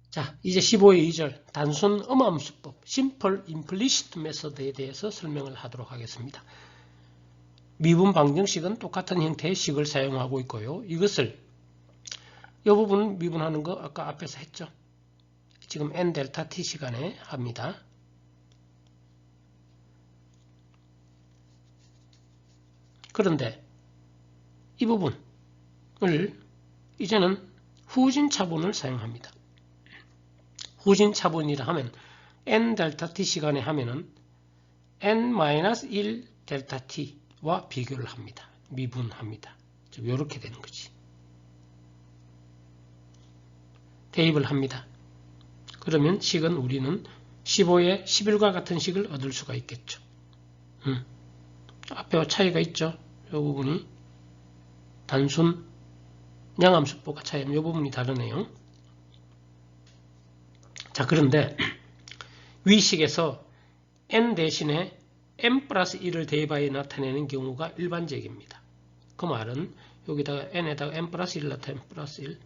자, 이제 15의 2절 단순 음함수법 Simple Implicit Method에 대해서 설명을 하도록 하겠습니다. 미분 방정식은 똑같은 형태의 식을 사용하고 있고요. 이것을 이 부분 미분하는 거 아까 앞에서 했죠. 지금 n 델타 t 시간에 합니다. 그런데 이 부분을 이제는 후진 차분을 사용합니다. 후진 차분이라 하면 n 델타 t 시간에 하면은 n-1 델타 t와 비교를 합니다. 미분합니다. 이렇게 되는 거지. 대입을 합니다. 그러면 식은 우리는 15의 11과 같은 식을 얻을 수가 있겠죠. 앞에와 차이가 있죠. 이 부분이 단순 양함수법과 차이는 이 부분이 다르네요. 자, 그런데 위식에서 n 대신에 n 플러스 1을 대입하여 나타내는 경우가 일반적입니다. 그 말은 여기다가 n에다가 n 플러스 1 나타내면 플러스 1,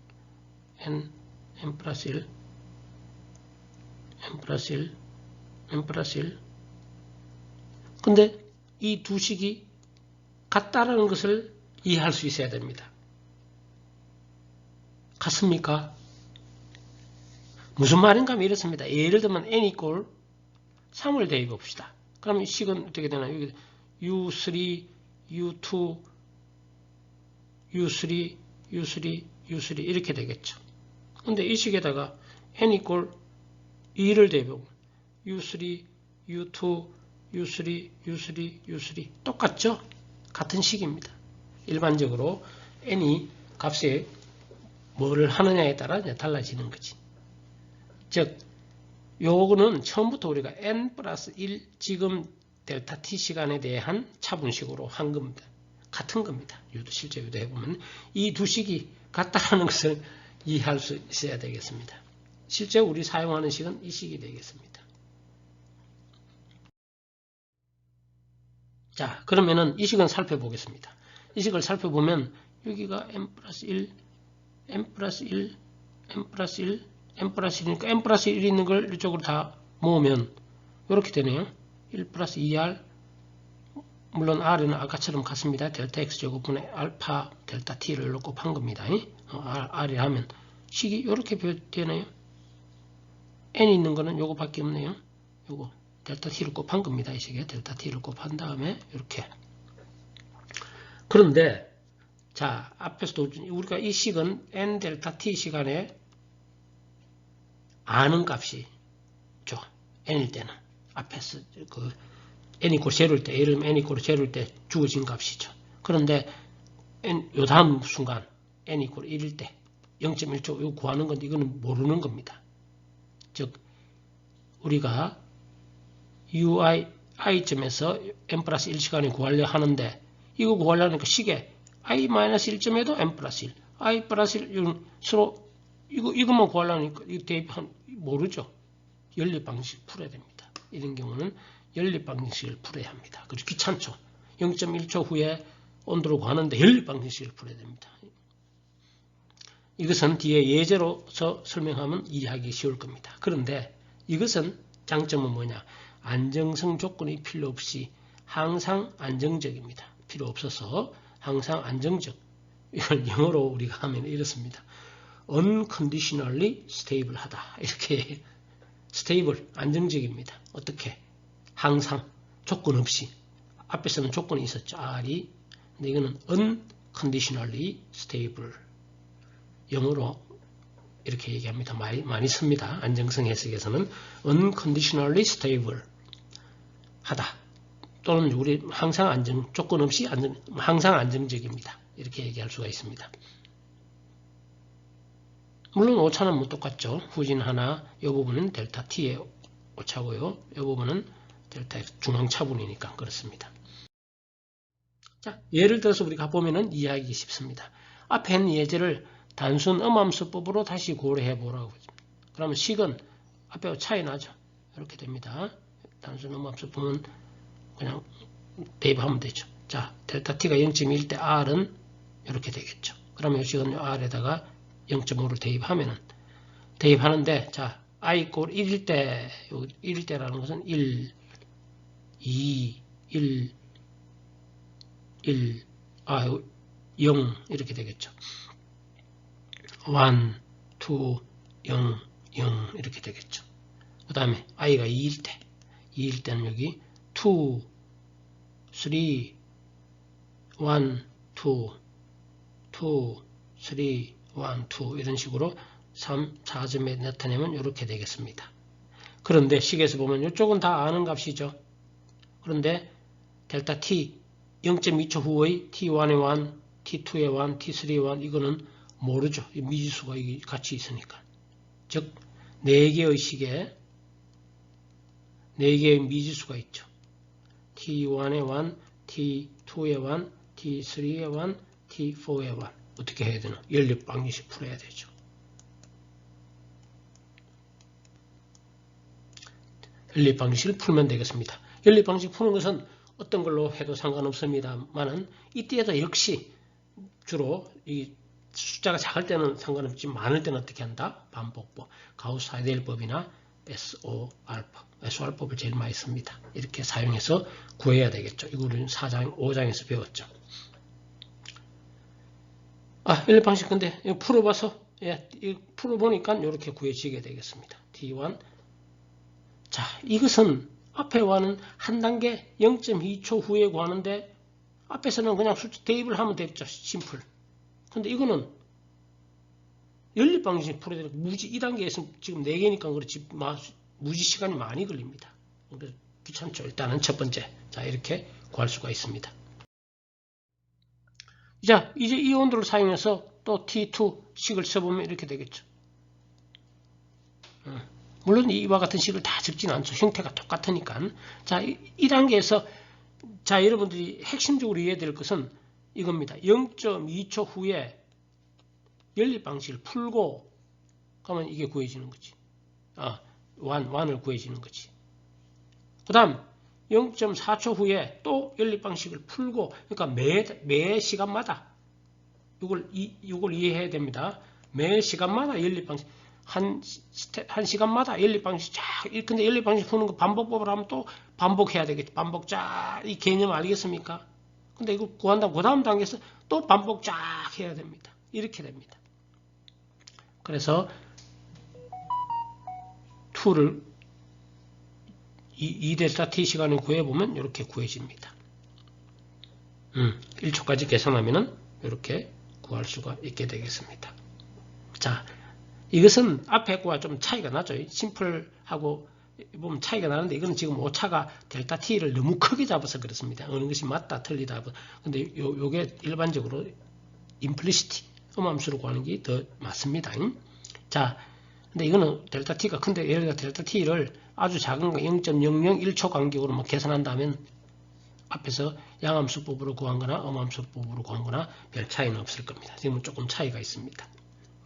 n 플러스 1, n 플러스 1, n 플러스 1. 근데 이 두 식이 같다라는 것을 이해할 수 있어야 됩니다. 같습니까? 무슨 말인가 하면 이렇습니다. 예를 들면 n 이꼴 3을 대입해 봅시다. 그럼 이 식은 어떻게 되나요? 여기 u3, u2, u3, u3, u3 이렇게 되겠죠. 근데 이 식에다가 n 이꼴 2를 대입하면 u3, u2, u3, u3, u3 똑같죠? 같은 식입니다. 일반적으로 n이 값에 뭐를 하느냐에 따라 달라지는 거지. 즉 요거는 처음부터 우리가 n 플러스 1 지금 델타 t 시간에 대한 차분식으로 한 겁니다. 같은 겁니다. 실제 유도해보면 이 두 식이 같다는 것을 이해할 수 있어야 되겠습니다. 실제 우리 사용하는 식은 이 식이 되겠습니다. 자, 그러면은 이 식은 살펴보겠습니다. 이 식을 살펴보면 여기가 n 플러스 1, n 플러스 1, n 플러스 1, n 플러스 1이니까 n 플러스 1 있는 걸 이쪽으로 다 모으면 이렇게 되네요. 1 플러스 2r 물론 r은 아까처럼 같습니다. 델타 x제곱분의 알파 델타 t를 곱한 겁니다. r이라 하면 식이 이렇게 되네요. n 있는 거는 요거밖에 없네요. 요거 델타 t를 곱한 겁니다. 이 식에 델타 t를 곱한 다음에 이렇게. 그런데 자, 앞에서도 우리가 이 식은 n 델타 t 시간에 아는 값이죠. n일 때는 앞에서 그 n 이꼴 0일 때, 예를 들면 n 이꼴 0일 때 주어진 값이죠. 그런데 요 다음 순간 n 이꼴 1일 때 0.1초 이거 구하는 건데 이거는 모르는 겁니다. 즉 우리가 i점에서 n 플러스 1 시간에 구하려 하는데 이거 구하려니까 식에 i-1점에도 n 플러스 1, i 플러스 1 서로 이것만 구하려니까 이거 대입한 모르죠. 연립 방식 풀어야 됩니다. 이런 경우는 연립 방식을 풀어야 합니다. 그리고 귀찮죠. 0.1초 후에 온도를 구하는데 연립 방식을 풀어야 됩니다. 이것은 뒤에 예제로서 설명하면 이해하기 쉬울 겁니다. 그런데 이것은 장점은 뭐냐? 안정성 조건이 필요 없이 항상 안정적입니다. 필요 없어서 항상 안정적. 이걸 영어로 우리가 하면 이렇습니다. unconditionally stable 하다. 이렇게 stable, 안정적입니다. 어떻게? 항상 조건 없이. 앞에서는 조건이 있었죠. R이. 근데 이거는 unconditionally stable. 영어로 이렇게 얘기합니다. 많이 씁니다. 안정성 해석에서는 unconditionally stable 하다. 또는 우리 항상 조건 없이 항상 안정적입니다. 이렇게 얘기할 수가 있습니다. 물론 오차는 뭐 똑같죠. 후진 하나, 이 부분은 델타 t의 오차고요. 이 부분은 델타 x 중앙 차분이니까 그렇습니다. 자, 예를 들어서 우리가 보면은 이해하기 쉽습니다. 앞에 있는 예제를 단순 음함수법으로 다시 고려해 보라고. 그러면 식은 앞에 차이 나죠. 이렇게 됩니다. 단순 음함수법은 그냥 대입하면 되죠. 자, 델타 t가 0.1 때 r은 이렇게 되겠죠. 그러면 이 식은 r에다가 0.5를 대입하면은 대입하는데, 자, i = 1일 때, 1일 때라는 것은 1, 2, 1, 1, 0 이렇게 되겠죠. 1, 2, 0, 0 이렇게 되겠죠. 그 다음에 i가 2일 때는 여기 2, 3, 1, 2, 2, 3, 1, 2 이런 식으로 3, 4점에 나타내면 이렇게 되겠습니다. 그런데 식에서 보면 이쪽은 다 아는 값이죠. 그런데 델타 t 0.2초 후의 t1의 1, t2의 1, t3의 1 이거는 모르죠. 미지수가 같이 있으니까. 즉 4개의 식에 4개의 미지수가 있죠. t1의 1, t2의 1, t3의 1, t4의 1 어떻게 해야 되나? 연립 방정식 풀어야 되죠. 연립 방정식을 풀면 되겠습니다. 연립 방정식 푸는 것은 어떤 걸로 해도 상관없습니다만은 이때에도 역시 주로 이 숫자가 작을 때는 상관없지 많을 때는 어떻게 한다? 반복법, 가우스 하이델법이나 SOR법을 제일 많이 씁니다. 이렇게 사용해서 구해야 되겠죠. 이거를 4장, 5장에서 배웠죠. 연립 방식 근데 이거 풀어봐서 풀어보니까 이렇게 구해지게 되겠습니다. T1 자 이것은 앞에 와는 한 단계 0.2초 후에 구하는데 앞에서는 그냥 숫자 대입을 하면 됐죠. 심플. 근데 이거는 연립 방식 풀어야 되니까 무지 2단계에서 지금 4개니까 그렇지 무지 시간이 많이 걸립니다. 그래서 귀찮죠. 일단은 첫 번째 자 이렇게 구할 수가 있습니다. 자 이제 이 온도를 사용해서 또 T2 식을 써보면 이렇게 되겠죠. 물론 이와 같은 식을 다 적지는 않죠. 형태가 똑같으니까. 자, 이 단계에서 자 여러분들이 핵심적으로 이해해야 될 것은 이겁니다. 0.2초 후에 연립 방식을 풀고 그러면 이게 구해지는 거지. 완을 구해지는 거지. 그 다음 0.4초 후에 또 연립 방식을 풀고 그러니까 매 시간마다 이걸 이해해야 됩니다. 매 시간마다 연립 방식 한 시간마다 연립 방식 쫙 근데 연립 방식 푸는 거 반복법을 하면 또 반복해야 되겠죠. 반복 쫙 이 개념 알겠습니까? 근데 이거 구한다고 그 다음 단계에서 또 반복 쫙 해야 됩니다. 이렇게 됩니다. 그래서 2를 2델타 t 시간을 구해보면 이렇게 구해집니다. 1초까지 계산하면은 이렇게 구할 수가 있게 되겠습니다. 자, 이것은 앞에 거와 좀 차이가 나죠. 심플하고 보면 차이가 나는데 이건 지금 오차가 델타 t를 너무 크게 잡아서 그렇습니다. 어느 것이 맞다 틀리다. 근데 요게 일반적으로 임플리시티 음함수로 구하는 게 더 맞습니다. 자, 근데 이거는 델타 t가 큰데 예를 들어 델타 t를 아주 작은 거 0.001초 간격으로 뭐 계산한다면 앞에서 양함수법으로 구한거나 음함수법으로 구한거나 별 차이는 없을 겁니다. 지금은 조금 차이가 있습니다.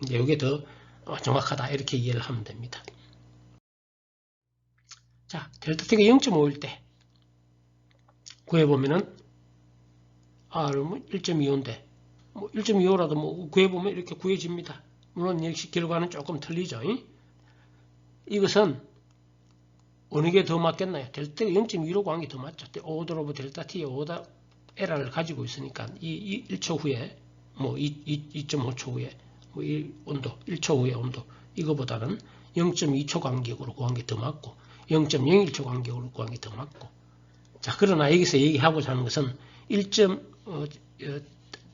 이제 이게 더 정확하다 이렇게 이해를 하면 됩니다. 자, 델타 t가 0.5일 때 구해보면은 뭐 1.25인데 뭐 1.25라도 뭐 구해보면 이렇게 구해집니다. 물론 역시 결과는 조금 틀리죠. 이것은 어느 게 더 맞겠나요? 델타가 0.25로 구한 게 더 맞죠. 오더 오브 델타 t의 오더 에러를 가지고 있으니까 이 1초 후에 뭐 2.5초 후에 뭐 이 온도 1초 후의 온도 이거보다는 0.2초 간격으로 구한 게 더 맞고 0.01초 간격으로 구한 게 더 맞고 자 그러나 여기서 얘기하고자 하는 것은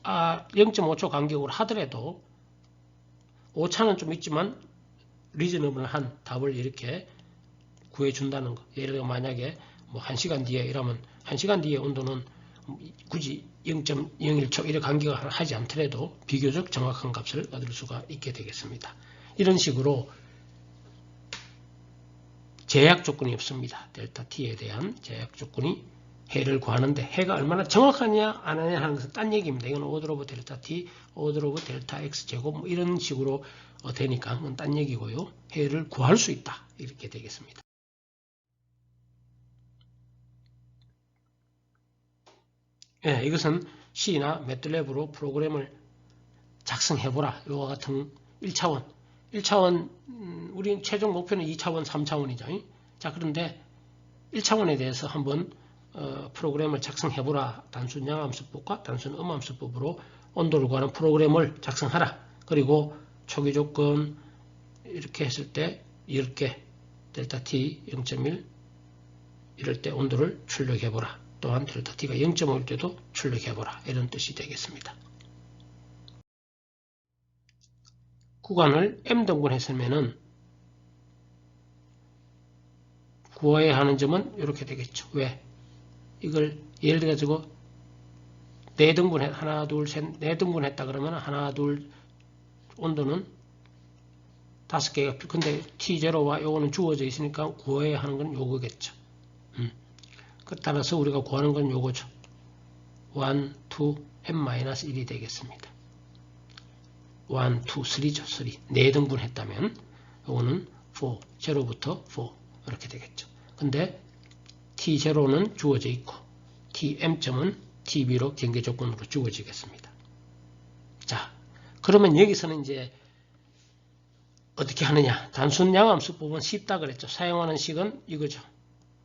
0.5초 간격으로 하더라도 오차는 좀 있지만 리저너블한 답을 이렇게 구해준다는 거. 예를 들어 만약에 뭐 1시간 뒤에 이러면 1시간 뒤에 온도는 굳이 0.01초 이렇게 간격을 하지 않더라도 비교적 정확한 값을 얻을 수가 있게 되겠습니다. 이런 식으로 제약 조건이 없습니다. 델타 t에 대한 제약 조건이 해를 구하는데 해가 얼마나 정확하냐 안 하냐 하는 것은 딴 얘기입니다. 이건 오더 오브 델타 t, 오더 오브 델타 x 제곱 뭐 이런 식으로 되니까 그건 딴 얘기고요. 해를 구할 수 있다. 이렇게 되겠습니다. 예, 이것은 C나 매틀랩으로 프로그램을 작성해보라. 이와 같은 1차원 우리 최종 목표는 2차원, 3차원이죠. 자, 그런데 1차원에 대해서 한번 프로그램을 작성해보라. 단순 양함수법과 단순 음함수법으로 온도를 구하는 프로그램을 작성하라. 그리고 초기 조건 이렇게 했을 때 10개 델타 T 0.1 이럴 때 온도를 출력해보라. 또한 델타 T가 0.5일 때도 출력해보라. 이런 뜻이 되겠습니다. 구간을 M등분 했으면은 구해야 하는 점은 이렇게 되겠죠. 왜? 이걸 예를 들어가지고 4등분 하나, 둘, 셋, 4등분 했다 그러면 하나, 둘, 온도는 5개가, 근데 T0와 요거는 주어져 있으니까 구해야 하는 건 요거겠죠. 따라서 우리가 구하는 건 요거죠. 1, 2, n-1이 되겠습니다. 1, 2, 3죠. 3. 4등분 했다면 요거는 4, 0부터 4 이렇게 되겠죠. 근데 T0는 주어져 있고 Tm점은 TB로 경계 조건으로 주어지겠습니다. 자, 그러면 여기서는 이제 어떻게 하느냐. 단순 양함수법은 쉽다 그랬죠. 사용하는 식은 이거죠.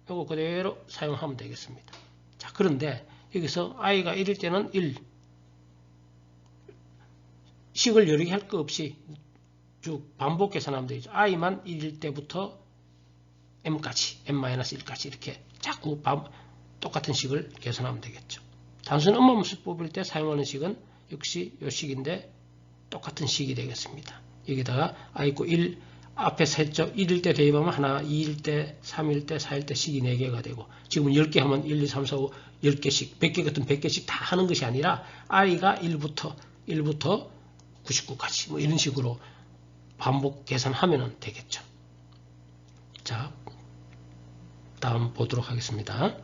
이거 그대로 사용하면 되겠습니다. 자, 그런데 여기서 i가 1일 때는 1. 식을 여러 개 할 거 없이 쭉 반복 계산하면 되죠. i만 1일 때부터 m까지, m-1까지 이렇게 자꾸 똑같은 식을 계산하면 되겠죠. 단순 음함수법일 때 사용하는 식은 역시 이 식인데 똑같은 식이 되겠습니다. 여기다가 i 있고 1 앞에서 했죠. 1일 때 대입하면 하나, 2일 때, 3일 때, 4일 때 식이 4개가 되고 지금은 10개 하면 1, 2, 3, 4, 5, 10개씩, 100개 같은 100개씩 다 하는 것이 아니라 i가 1부터 99까지 뭐 이런 식으로 반복 계산하면 되겠죠. 자, 다음 보도록 하겠습니다.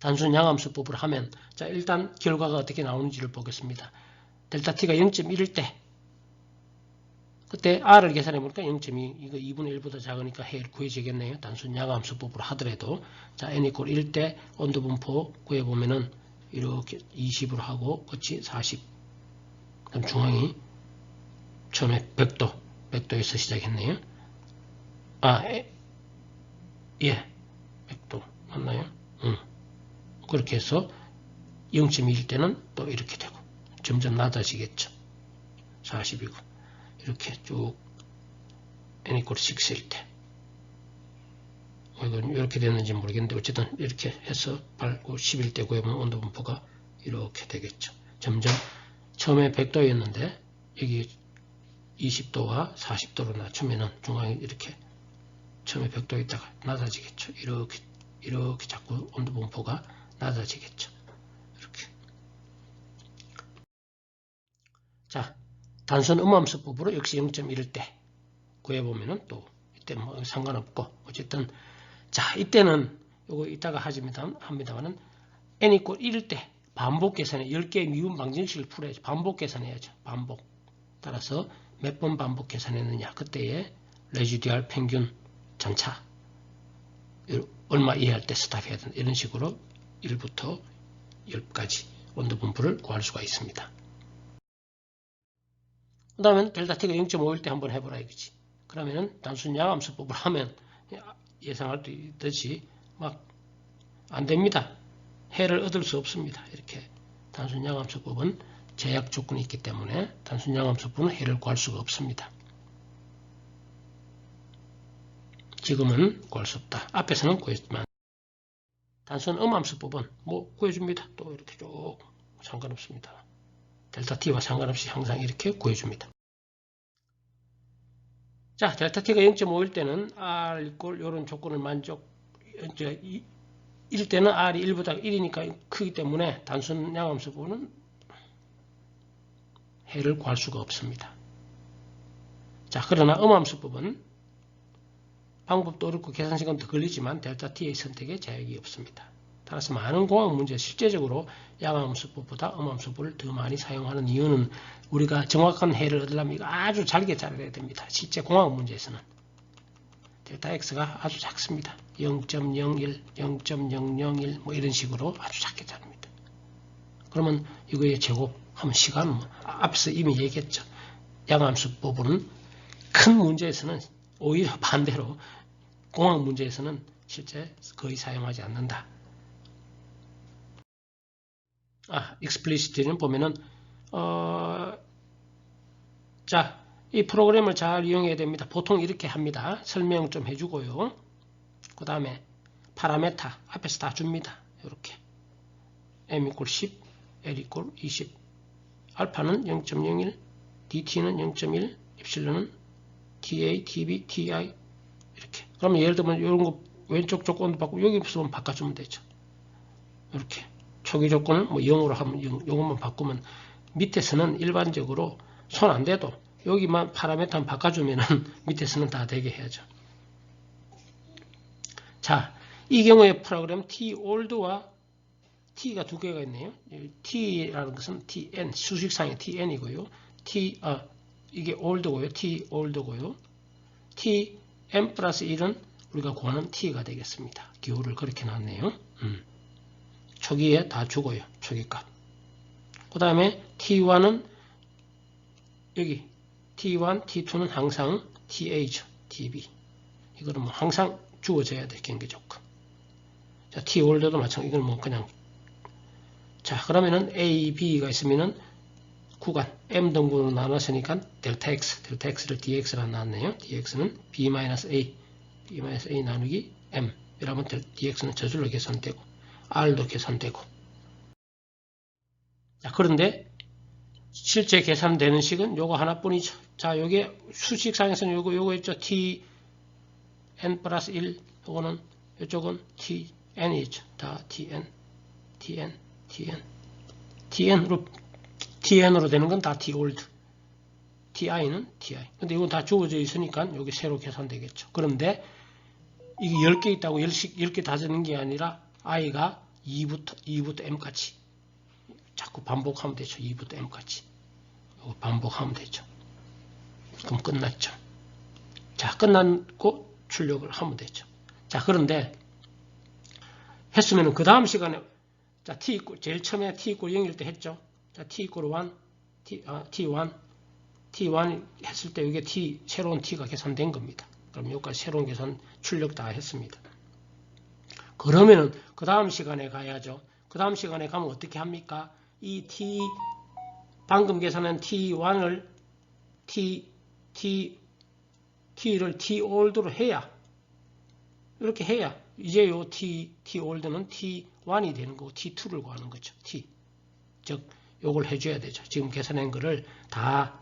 단순 양함수법을 하면 자, 일단 결과가 어떻게 나오는지를 보겠습니다. 델타 T가 0.1일 때 그때 R을 계산해 보니까 0.2 이거 2분의 1보다 작으니까 해를 구해지겠네요. 단순 양함수법으로 하더라도 자, n 이퀄 1 때 온도 분포 구해보면은 이렇게 20으로 하고 끝이 40 그럼 중앙이 처음에 100도에서 시작했네요. 예, 100도 맞나요? 그렇게 해서 0.1일 때는 또 이렇게 되고 점점 낮아지겠죠. 40이고 이렇게 쭉 n 이퀄 6일 때 이건 이렇게 됐는지 모르겠는데 어쨌든 이렇게 해서 8, 9, 10일 때 구해보면 온도 분포가 이렇게 되겠죠. 점점 처음에 100도였는데 여기 20도와 40도로 낮추면은 중앙에 이렇게 처음에 100도에 있다가 낮아지겠죠. 이렇게 자꾸 온도 분포가 낮아지겠죠. 이렇게. 자, 단순 음함수법으로 역시 0.1일 때 구해보면은 또 이때 뭐 상관없고 어쨌든 자, 이때는 요거 이따가 합니다만은 n 이퀄 1일 때 반복 계산해 10개의 미분 방정식을 풀어야죠. 반복 계산해야죠. 반복. 따라서 몇 번 반복 계산했느냐. 그때의 레지듀얼 평균 전차 얼마 이해할 때 스탑해야 된다. 이런 식으로 1부터 10까지 온도 분포를 구할 수가 있습니다. 그 다음에 델타 T가 0.5일 때 한번 해보라 이거지. 그러면은 단순 양함수법을 하면 예상할 수 있듯이 막 안 됩니다. 해를 얻을 수 없습니다. 이렇게 단순 양함수법은 제약 조건이 있기 때문에 단순 양함수법은 해를 구할 수가 없습니다. 지금은 구할 수 없다. 앞에서는 구했지만 단순 음함수법은 뭐 구해줍니다. 또 이렇게 쭉 상관없습니다. 델타 T와 상관없이 항상 이렇게 구해줍니다. 자, 델타 T가 0.5일 때는 R 이꼴 이런 조건을 일 때는 R이 1보다 1이니까 크기 때문에 단순 양함수법은 해를 구할 수가 없습니다. 자, 그러나 음함수법은 방법도 어렵고 계산시간 더 걸리지만 델타 T의 선택에 제약이 없습니다. 따라서 많은 공학 문제 실제적으로 양함수법보다 음함수법을 더 많이 사용하는 이유는 우리가 정확한 해를 얻으려면 이거 아주 잘게 잘해야 됩니다. 실제 공학 문제에서는 델타 X가 아주 작습니다. 0.01, 0.001 뭐 이런 식으로 아주 작게 자릅니다. 그러면 이거의 제곱하면 시간은 뭐 앞에서 이미 얘기했죠. 양함수법은 큰 문제에서는 오히려 반대로 공학 문제에서는 실제 거의 사용하지 않는다. explicit는 보면은 자, 이 프로그램을 잘 이용해야 됩니다. 보통 이렇게 합니다. 설명 좀 해주고요. 그 다음에 파라메타 앞에서 다 줍니다. 이렇게 m = 10, l = 20, 알파는 0.01, dt는 0.1, 엡실론은 ta, tb, ti 이렇게. 그러면 예를 들면 이런 거 왼쪽 조건도 바꾸고 여기 없으면 바꿔주면 되죠. 이렇게 초기 조건을 뭐 0으로 하면 0, 요것만 바꾸면 밑에서는 일반적으로 손 안 대도 여기만 파라메타만 바꿔주면은 밑에서는 다 되게 해야죠. 자, 이 경우에 프로그램 told와 t가 두 개가 있네요. t라는 것은 tn, 수식상의 tn이고요. 이게 old고요. told고요. tn 플러스 1은 우리가 구하는 t가 되겠습니다. 기호를 그렇게 놨네요. 초기에 다 주고요. 초기값. 그 다음에 t1은 여기 t1, t2는 항상 ta죠. tb. 이거는 뭐 항상 주어져야 돼. 경계 조건. 자, told도 마찬가지. 이건 뭐 그냥. 자, 그러면은 a, b가 있으면은 구간 m 등분으로 나눴으니까 델타 x를 dx로 나왔네요. dx는 b-a, b-a 나누기 m. 이러면 dx는 저절로 계산되고 r도 계산되고. 자, 그런데 실제 계산되는 식은 요거 하나뿐이죠. 자, 요게 수식상에서는 요거 있죠. tn 플러스 1. 요거는 이쪽은 tn이죠. 다 tn으로 되는 건 다 told. ti는 ti. 근데 이건 다 주어져 있으니까 여기 새로 계산되겠죠. 그런데 이게 10개 있다고 10개 다 되는 게 아니라 i가 2부터 m까지 자꾸 반복하면 되죠. 2부터 m까지. 이거 반복하면 되죠. 그럼 끝났죠. 자, 끝났고 출력을 하면 되죠. 자, 그런데 했으면은 그 다음 시간에 자, 제일 처음에 t = 0일 때 했죠. 자, t = 1, t1 했을 때 이게 새로운 t가 계산된 겁니다. 그럼 여기까지 새로운 계산 출력 다 했습니다. 그러면은 그 다음 시간에 가야죠. 그 다음 시간에 가면 어떻게 합니까? 이 방금 계산한 t1을 t를 told로 해야, 이렇게 해야 이제 요 told는 t1이 되는 거고 t2를 구하는 거죠. 즉 요걸 해줘야 되죠. 지금 계산한 거를 다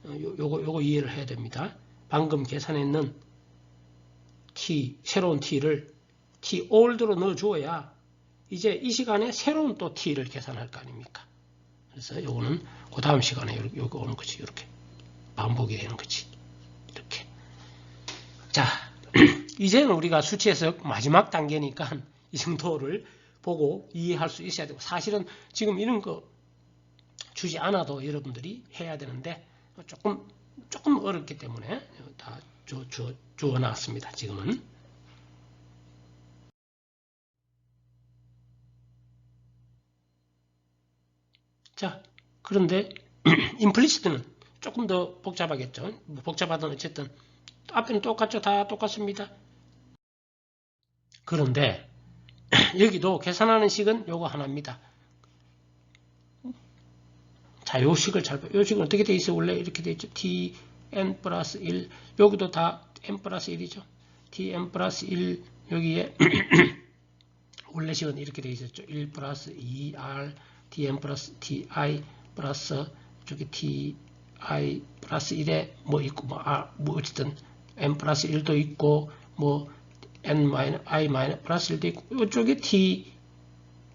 요거 이해를 해야 됩니다. 방금 계산했는 새로운 t를 told로 넣어줘야 이제 이 시간에 새로운 또 t를 계산할 거 아닙니까? 그래서 요거는 그 다음 시간에 요거 오는 거지. 이렇게 반복이 되는 거지. 이렇게. 자, 이제는 우리가 수치해석 마지막 단계니까 이 정도를 보고 이해할 수 있어야 되고, 사실은 지금 이런 거 주지 않아도 여러분들이 해야 되는데 조금 어렵기 때문에 다 주어놨습니다. 지금은. 자, 그런데 임플리시트는 조금 더 복잡하겠죠. 복잡하든 어쨌든 앞에는 똑같죠. 다 똑같습니다. 그런데 여기도 계산하는 식은 요거 하나입니다. 자, 요 식을 요 식은 어떻게 돼 있어요? 원래 이렇게 돼 있죠. tn 플러스 1. 여기도 다 n 플러스 1이죠. tn 플러스 1 여기에 원래 식은 이렇게 돼 있었죠. 1 플러스 2r tn 플러스 ti 플러스 저기 ti 플러스 1에 뭐 있고 뭐 어쨌든 n 플러스 1도 있고 뭐 n i 플러스 1도 있고 이쪽에 ti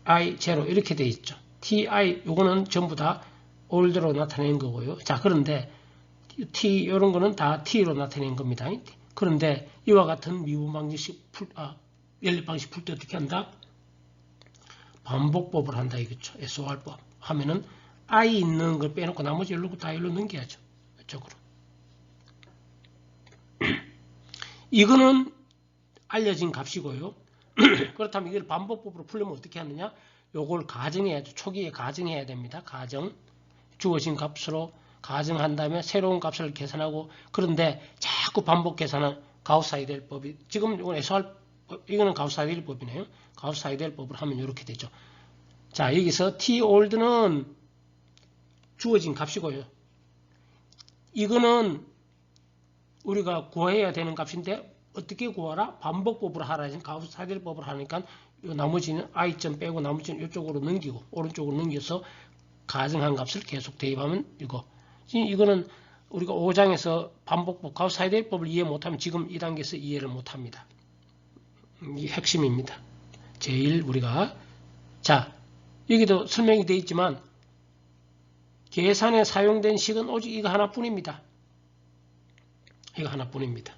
0 이렇게 돼 있죠. ti 요거는 전부 다 old로 나타낸 거고요. 자, 그런데 t 이런 거는 다 t로 나타낸 겁니다. 그런데 이와 같은 미분 방정식 연립 방식 풀 때 어떻게 한다? 반복법을 한다 이거죠. SOR법 하면은 i 있는 걸 빼놓고 나머지 일로 다 일로 넘겨야죠. 이쪽으로. 이거는 알려진 값이고요. 그렇다면 이걸 반복법으로 풀려면 어떻게 하느냐? 요걸 가정해야죠. 초기에 가정해야 됩니다. 가정. 주어진 값으로 가정한 다음에 새로운 값을 계산하고 그런데 자꾸 반복 계산은 가우스-사이델 법이 지금 이건 이거는 가우스-사이델 법이네요. 가우스-사이델 법을 하면 이렇게 되죠. 자 여기서 told는 주어진 값이고요. 이거는 우리가 구해야 되는 값인데 어떻게 구하라? 반복법으로 하라. 가우스-사이델 법을 하니까 나머지는 i점 빼고 나머지는 이쪽으로 넘기고 오른쪽으로 넘겨서 가정한 값을 계속 대입하면 이거는 우리가 5장에서 반복법 가우스-사이델 법을 이해 못하면 지금 이 단계에서 이해를 못합니다. 이게 핵심입니다. 제일 우리가 자 여기도 설명이 되어 있지만 계산에 사용된 식은 오직 이거 하나뿐입니다. 이거 하나뿐입니다.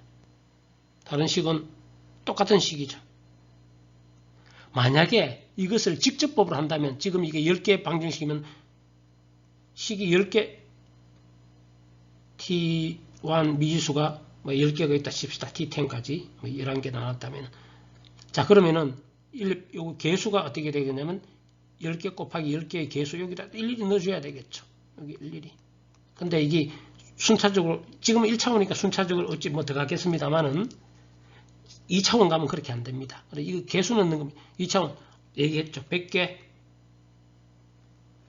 다른 식은 똑같은 식이죠. 만약에 이것을 직접법으로 한다면 지금 이게 10개 방정식이면 식이 10개 T1 미지수가 10개가 있다 칩시다. T10까지 11개 나왔다면 자 그러면은 요 개수가 어떻게 되겠냐면 10개 곱하기 10개의 개수 여기다 일일이 넣어줘야 되겠죠. 여기 일일이. 근데 이게 순차적으로 지금 1차원이니까 순차적으로 어찌 뭐 들어가겠습니다만은 2차원 가면 그렇게 안 됩니다. 이거 개수 넣는 겁니다. 2차원 얘기했죠. 100개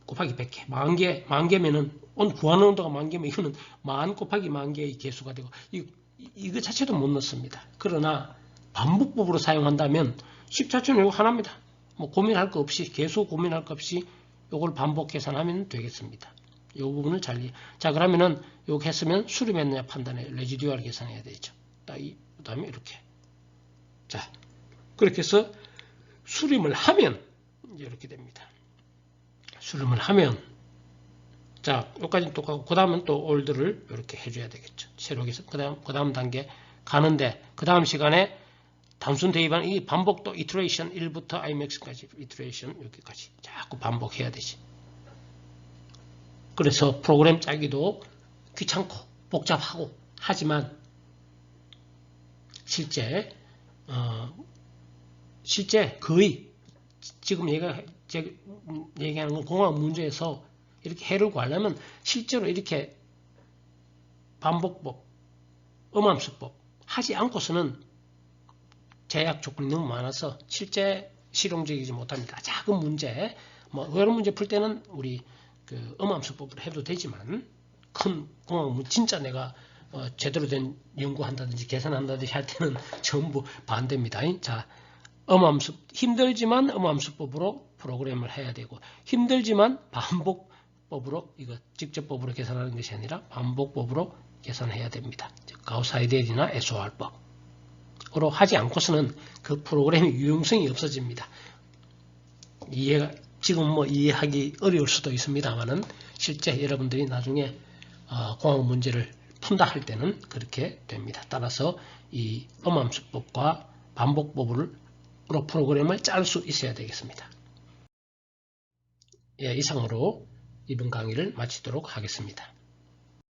곱하기 100개. 만 개면은 구하는 온도가 만 개면 이거는 만 곱하기 만 개의 개수가 되고 이거 자체도 못 넣습니다. 그러나 반복법으로 사용한다면 식 자체는 이거 하나입니다. 뭐 고민할 거 없이 개수 고민할 거 없이 이걸 반복 계산하면 되겠습니다. 이 부분을 자 그러면은 이거 했으면 수렴했느냐 판단해 레지듀얼 계산해야 되죠. 그 다음에 이렇게 자 그렇게 해서 수렴을 하면 이제 이렇게 됩니다. 수렴을 하면 자 여기까지는 똑같고 그 다음은 또 올드를 이렇게 해줘야 되겠죠. 새로 해서 그 다음 단계 가는데 그 다음 시간에 단순 대입하는 이 반복도 이터레이션 1부터 imax까지 이터레이션 여기까지 자꾸 반복해야 되지. 그래서 프로그램 짜기도 귀찮고 복잡하고 하지만 실제 거의 지금 얘기하는 건 공학 문제에서 이렇게 해를 구하려면 실제로 이렇게 반복법, 음함수법 하지 않고서는 제약 조건이 너무 많아서 실제 실용적이지 못합니다. 작은 문제, 뭐 그런 문제 풀 때는 우리 그 음함수법으로 해도 되지만 큰 공학 진짜 내가 제대로 된 연구한다든지 계산한다든지 할 때는 전부 반대입니다. 자, 힘들지만 음함수법으로 프로그램을 해야 되고 힘들지만 반복법으로 이거 직접법으로 계산하는 것이 아니라 반복법으로 계산해야 됩니다. 가우스-사이델이나 SOR법으로 하지 않고서는 그 프로그램의 유용성이 없어집니다. 지금 뭐 이해하기 어려울 수도 있습니다만은 실제 여러분들이 나중에 공학 문제를 푼다 할 때는 그렇게 됩니다. 따라서 이 음함수법과 반복법으로 프로그램을 짤 수 있어야 되겠습니다. 예, 이상으로 이번 강의를 마치도록 하겠습니다.